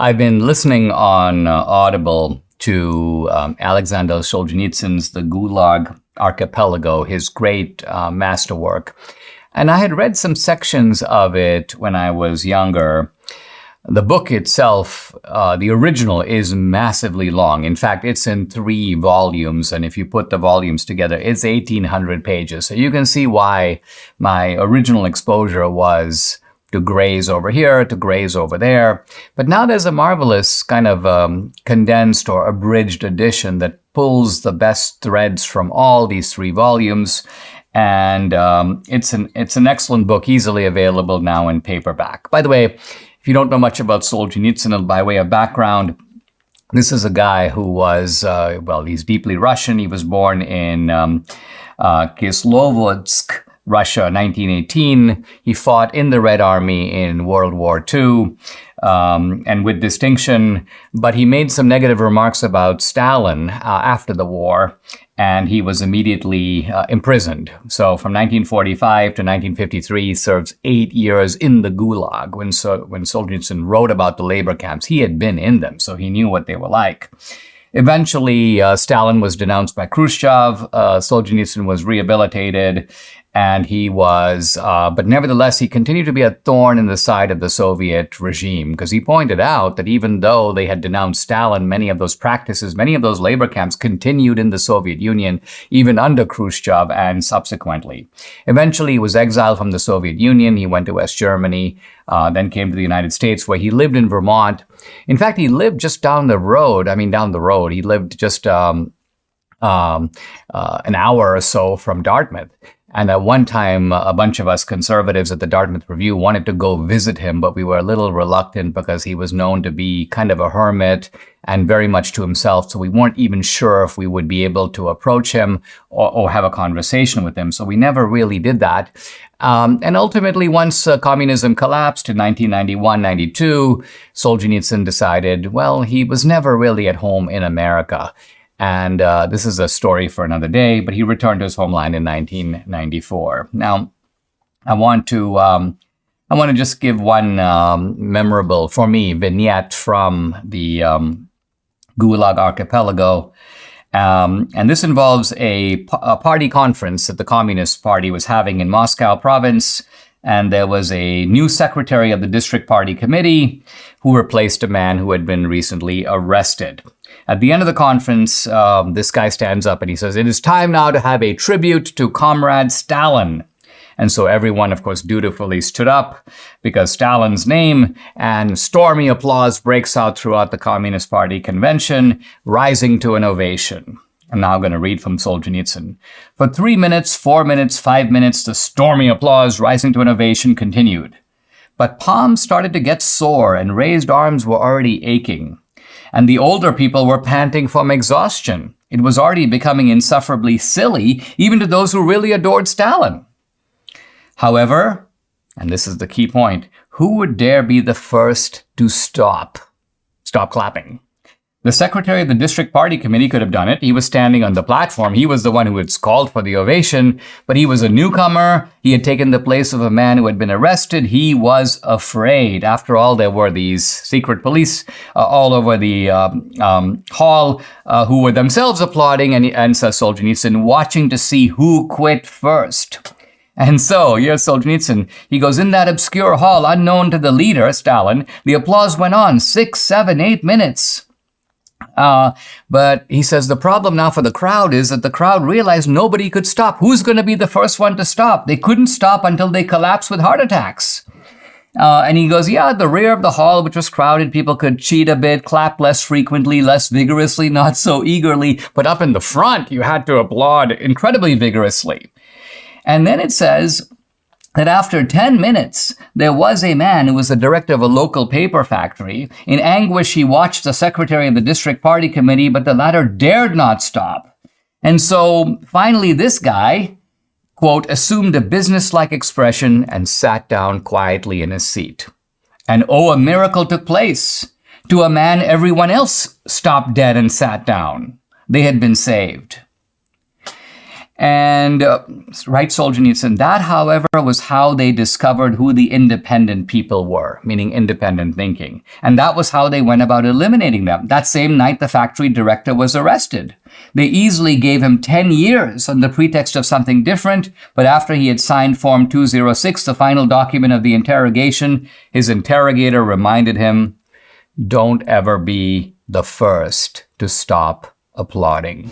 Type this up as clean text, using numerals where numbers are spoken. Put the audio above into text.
I've been listening on Audible to Alexander Solzhenitsyn's The Gulag Archipelago, his great masterwork. And I had read some sections of it when I was younger. The book itself, the original, is massively long. In fact, it's in 3 volumes, and if you put the volumes together, it's 1,800 pages. So you can see why my original exposure was to graze over here, to graze over there. But now there's a marvelous kind of condensed or abridged edition that pulls the best threads from all these 3 volumes. And it's an excellent book, easily available now in paperback. By the way, if you don't know much about Solzhenitsyn, by way of background, this is a guy who was, he's deeply Russian. He was born in Kislovodsk, Russia, 1918. He fought in the Red Army in World War II, and with distinction, but he made some negative remarks about Stalin after the war, and he was immediately imprisoned. So from 1945 to 1953, he serves 8 years in the Gulag. When Solzhenitsyn wrote about the labor camps, he had been in them, so he knew what they were like. Eventually, Stalin was denounced by Khrushchev. Solzhenitsyn was rehabilitated, and he was, but nevertheless, he continued to be a thorn in the side of the Soviet regime, because he pointed out that even though they had denounced Stalin, many of those practices, many of those labor camps continued in the Soviet Union, even under Khrushchev and subsequently. Eventually, he was exiled from the Soviet Union. He went to West Germany, then came to the United States, where he lived in Vermont. In fact, he lived just down the road. He lived just an hour or so from Dartmouth. And at one time, a bunch of us conservatives at the Dartmouth Review wanted to go visit him, but we were a little reluctant because he was known to be kind of a hermit and very much to himself. So we weren't even sure if we would be able to approach him or have a conversation with him. So we never really did that. And ultimately, once communism collapsed in 1991-92, Solzhenitsyn decided, well, he was never really at home in America. And this is a story for another day, but he returned to his homeland in 1994. Now, I want to just give one memorable, for me, vignette from the Gulag Archipelago. And this involves a party conference that the Communist Party was having in Moscow province. And there was a new secretary of the district party committee who replaced a man who had been recently arrested. At the end of the conference, this guy stands up and he says, "It is time now to have a tribute to Comrade Stalin." And so everyone, of course, dutifully stood up because Stalin's name, and stormy applause breaks out throughout the Communist Party convention, rising to an ovation. I'm now going to read from Solzhenitsyn. For 3 minutes, 4 minutes, 5 minutes, the stormy applause rising to an ovation continued. But palms started to get sore and raised arms were already aching. And the older people were panting from exhaustion. It was already becoming insufferably silly, even to those who really adored Stalin. However, and this is the key point, who would dare be the first to stop clapping? The secretary of the district party committee could have done it. He was standing on the platform. He was the one who had called for the ovation, but he was a newcomer. He had taken the place of a man who had been arrested. He was afraid. After all, there were these secret police all over the hall who were themselves applauding, and says Solzhenitsyn, watching to see who quit first. And so, here's Solzhenitsyn. He goes, in that obscure hall, unknown to the leader, Stalin, the applause went on 6, 7, 8 minutes. But he says the problem now for the crowd is that the crowd realized nobody could stop. Who's going to be the first one to stop? They couldn't stop until they collapsed with heart attacks. And he goes, at the rear of the hall, which was crowded, people could cheat a bit, clap less frequently, less vigorously, not so eagerly. But up in the front, you had to applaud incredibly vigorously. And then it says that after 10 minutes, there was a man who was the director of a local paper factory. In anguish, he watched the secretary of the district party committee, but the latter dared not stop. And so finally, this guy, quote, assumed a businesslike expression and sat down quietly in his seat. And a miracle took place. To a man, everyone else stopped dead and sat down. They had been saved. And right, Solzhenitsyn, that, however, was how they discovered who the independent people were, meaning independent thinking. And that was how they went about eliminating them. That same night, the factory director was arrested. They easily gave him 10 years on the pretext of something different, but after he had signed Form 206, the final document of the interrogation, his interrogator reminded him, "Don't ever be the first to stop applauding."